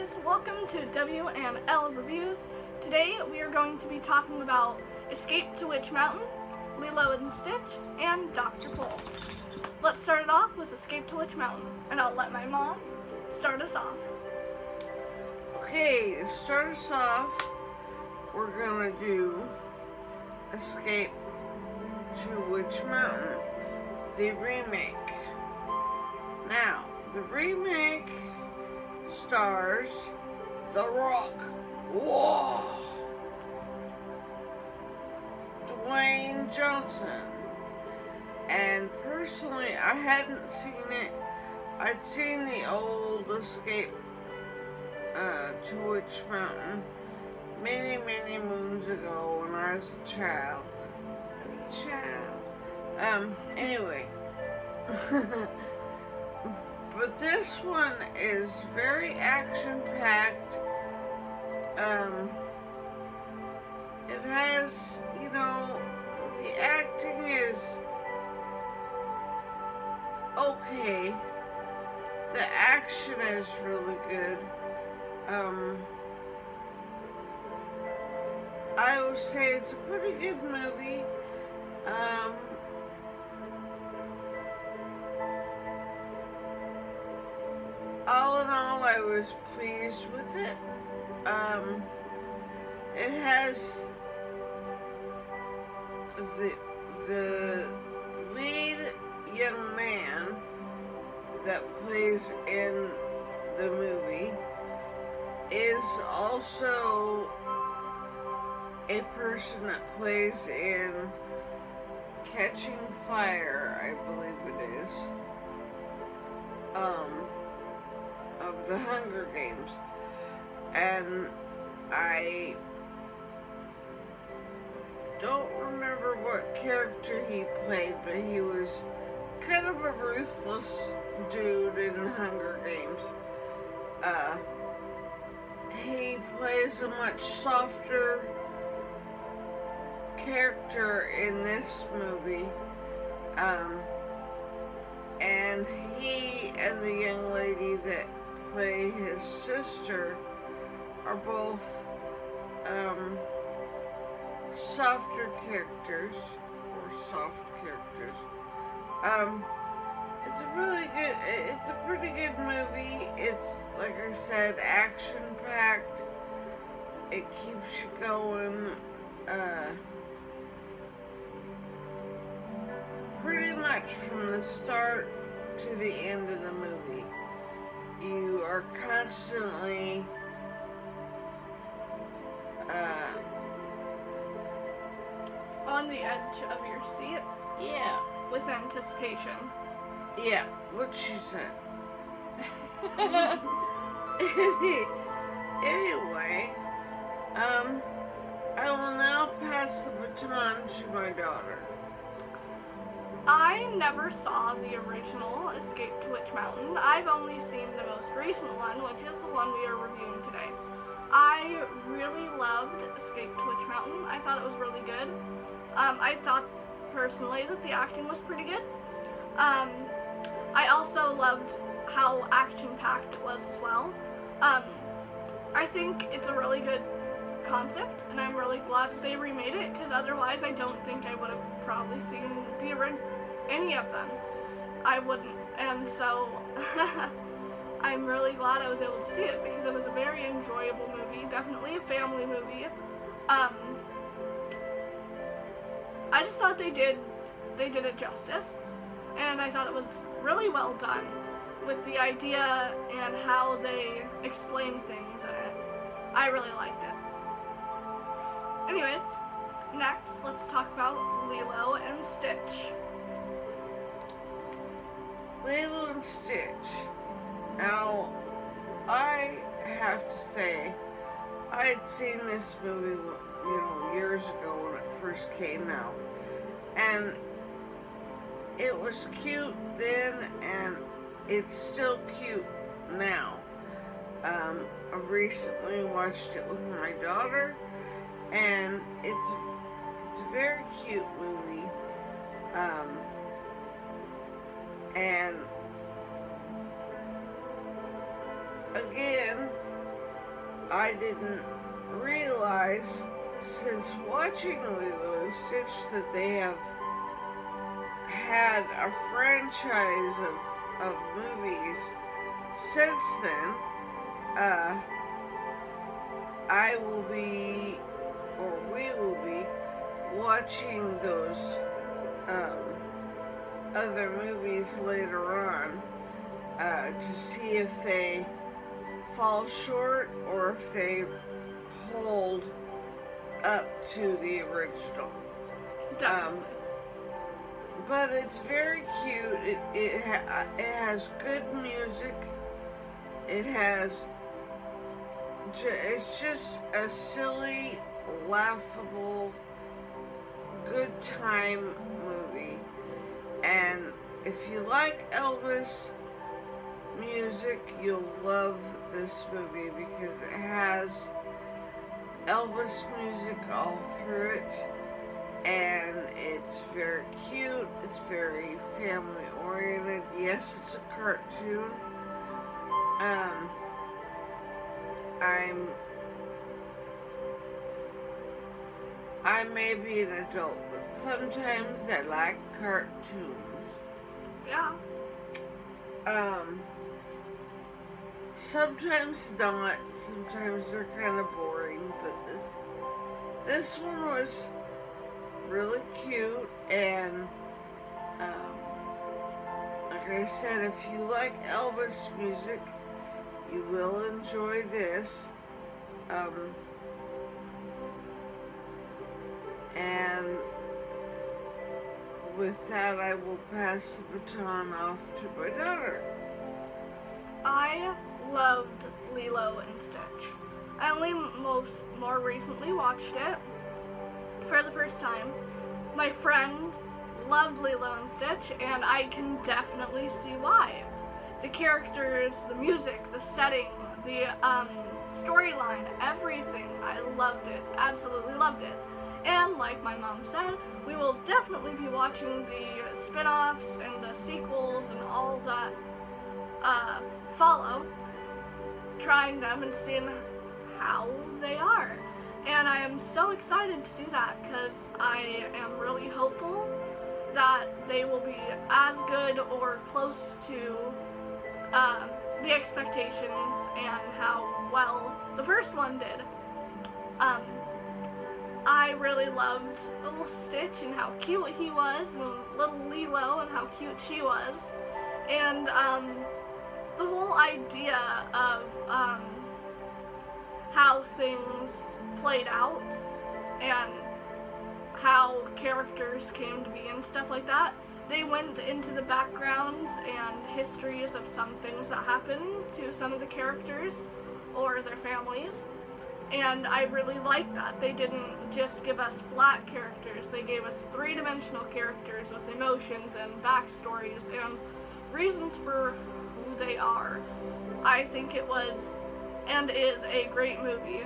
guys, welcome to W&L Reviews. Today we are going to be talking about Escape to Witch Mountain, LILO and Stitch, and Dr. Pol. Let's start it off with Escape to Witch Mountain, and I'll let my mom start us off. Okay, to start us off, we're gonna do Escape to Witch Mountain, the remake. Now, the remake stars The Rock, whoa, Dwayne Johnson, and personally, I hadn't seen it. I'd seen the old Escape to Witch Mountain many moons ago when I was a child. Anyway. But this one is very action-packed. It has, the acting is okay. The action is really good. I would say it's a pretty good movie. All in all, I was pleased with it. It has the lead young man that plays in the movie is also a person that plays in Catching Fire, I believe it is, of the Hunger Games. And I don't remember what character he played, but he was kind of a ruthless dude in the Hunger Games. He plays a much softer character in this movie, and he and the young lady that play his sister are both softer characters, or soft characters. It's a really good, it's a pretty good movie. It's, like I said, action-packed. It keeps you going, pretty much from the start to the end of the movie. You are constantly on the edge of your seat. Yeah. With anticipation. Yeah, what she said. Anyway, I will now pass the baton to my daughter. I never saw the original Escape to Witch Mountain. I've only seen the most recent one, which is the one we are reviewing today. I really loved Escape to Witch Mountain. I thought it was really good. I thought personally that the acting was pretty good. I also loved how action-packed it was as well. I think it's a really good concept, and I'm really glad that they remade it, because otherwise I don't think I would have probably seen any of them. I wouldn't, and so I'm really glad I was able to see it, because it was a very enjoyable movie, definitely a family movie. I just thought they did it justice, and I thought it was really well done with the idea and how they explained things in it. I really liked it. Anyways, next let's talk about LILO and Stitch. LILO and Stitch. Now, I have to say, I had seen this movie, years ago when it first came out, and it was cute then, and it's still cute now. I recently watched it with my daughter, and it's a very cute movie. And again, I didn't realize since watching Lilo and Stitch that they have had a franchise of movies since then. I will be, or we will be, watching those other movies later on to see if they fall short or if they hold up to the original. But it's very cute. It has good music. It's just a silly, laughable, good time movie. And if you like Elvis music, you'll love this movie because it has Elvis music all through it, and it's very cute. It's very family oriented. Yes, it's a cartoon. I may be an adult, but sometimes I like cartoons. Yeah. Sometimes not. Sometimes they're kind of boring, but this one was really cute, and like I said, if you like Elvis music, you will enjoy this. And with that, I will pass the baton off to my daughter. I loved Lilo and Stitch. I only more recently watched it for the first time. My friend loved Lilo and Stitch, and I can definitely see why. The characters, the music, the setting, the storyline, everything. I loved it. Absolutely loved it. And like my mom said, we will definitely be watching the spin-offs and the sequels and all that follow, trying them and seeing how they are. And I am so excited to do that because I am really hopeful that they will be as good or close to the expectations and how well the first one did. I really loved little Stitch and how cute he was, and little Lilo and how cute she was. And the whole idea of how things played out and how characters came to be and stuff like that. They went into the backgrounds and histories of some things that happened to some of the characters or their families. And I really liked that. They didn't just give us flat characters. They gave us three-dimensional characters with emotions and backstories and reasons for who they are. I think it was and is a great movie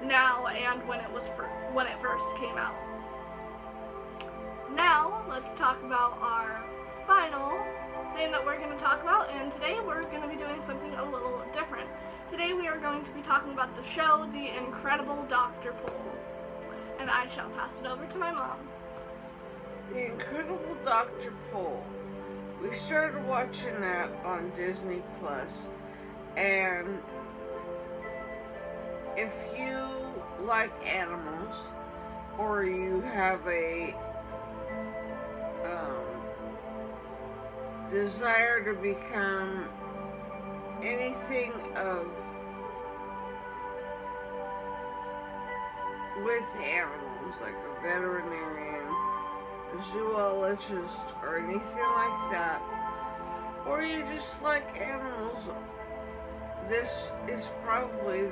now and when it first came out. Now, let's talk about our final thing that we're going to talk about, and today we're going to be doing something a little different. Today we are going to be talking about the show, The Incredible Doctor Pol, and I shall pass it over to my mom. The Incredible Doctor Pol. We started watching that on Disney Plus, and if you like animals, or you have a desire to become anything with animals, like a veterinarian, a zoologist, or anything like that, or you just like animals, this is probably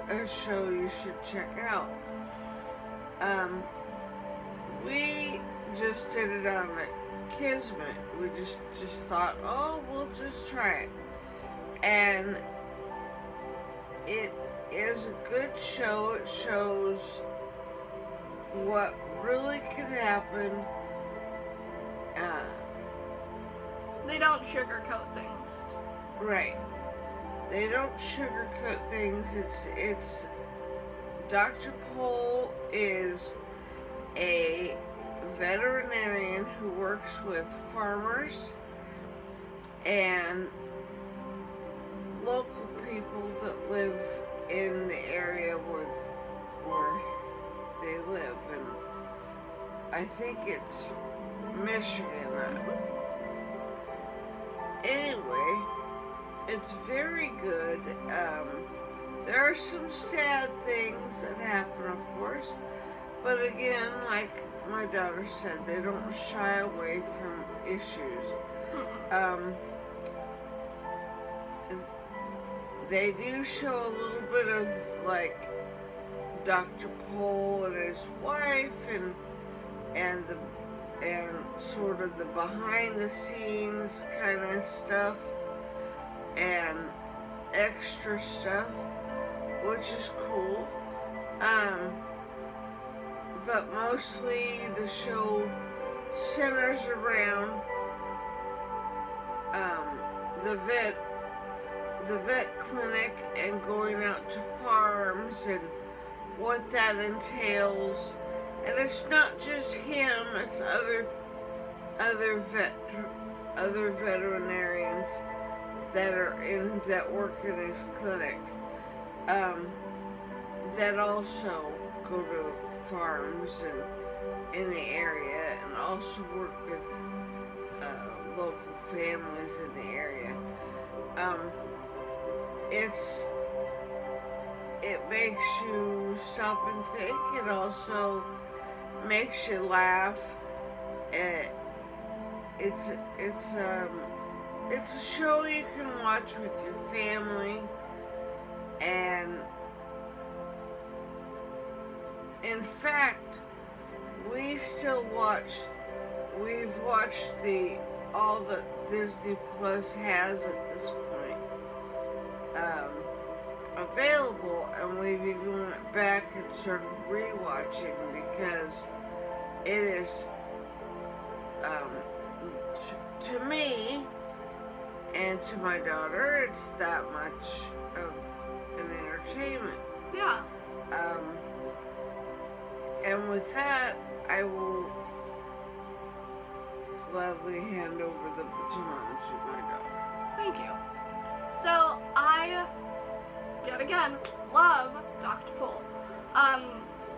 a show you should check out. We just did it on Kismet. We just thought, oh, we'll just try it. And it is a good show. It shows what really can happen. They don't sugarcoat things. Right. they don't sugarcoat things. It's Dr. Pol is a veterinarian who works with farmers and local people that live in the area where they live, and I think it's Michigan. Anyway, it's very good. There are some sad things that happen, of course, but again, like my daughter said, they don't shy away from issues. They do show a little bit of like Dr. Pol and his wife and sort of the behind the scenes kind of stuff and extra stuff, which is cool. But mostly the show centers around the vet clinic and going out to farms and what that entails. And it's not just him, it's other veterinarians that work in his clinic that also go to farms and in the area, and also work with local families in the area. It makes you stop and think. It also makes you laugh. It's a show you can watch with your family, and in fact, we've watched all that Disney Plus has at this point available, and we've even went back and started rewatching because it is to me and to my daughter, it's that much of an entertainment. Yeah. And with that, I will gladly hand over the baton to my daughter. Thank you. So, I, yet again, love Dr. Pol.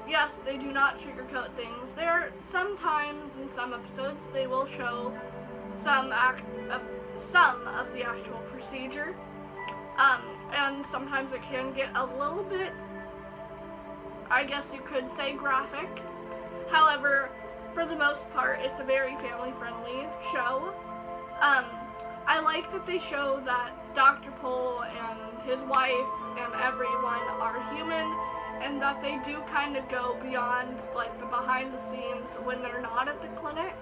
Yes, they do not sugarcoat things. Sometimes in some episodes they will show some of the actual procedure, and sometimes it can get a little bit, I guess you could say, graphic. However, for the most part, it's a very family-friendly show. I like that they show that Dr. Pol and his wife and everyone are human, and that they do kind of go beyond like the behind the scenes when they're not at the clinic,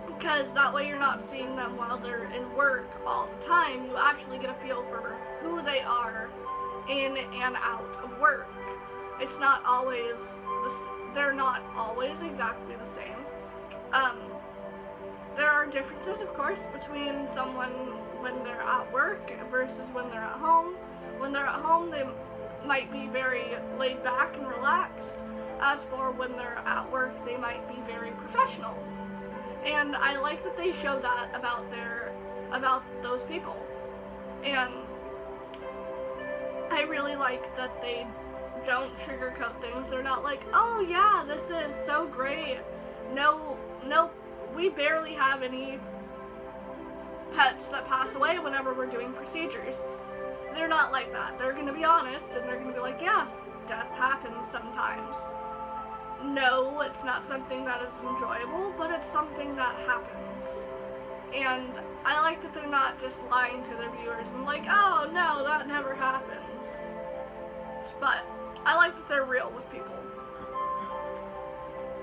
because that way you're not seeing them while they're in work all the time. You actually get a feel for who they are in and out of work. It's not always they're not always exactly the same. There are differences, of course, between someone when they're at work versus when they're at home. When they're at home, they might be very laid back and relaxed. As for when they're at work, they might be very professional. And I like that they show that about those people. And I really like that they don't sugarcoat things. They're not like, oh yeah, this is so great. No, we barely have any pets that pass away whenever we're doing procedures. They're not like that. They're going to be honest, and they're going to be like, yes, death happens sometimes. No, it's not something that is enjoyable, but it's something that happens. And I like that they're not just lying to their viewers and like, oh no, that never happens. But I like that they're real with people.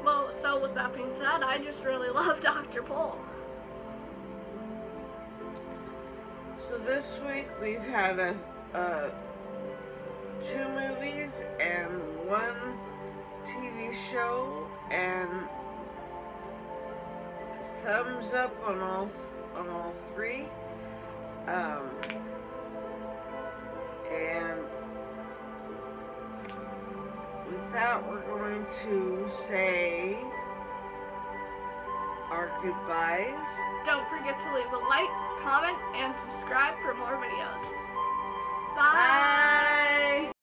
Well, so with that being said, I just really love Dr. Pol. So this week we've had 2 movies and 1 TV show, and thumbs up on all 3. with that, we're going to say our goodbyes. Don't forget to leave a like, comment, and subscribe for more videos. Bye! Bye!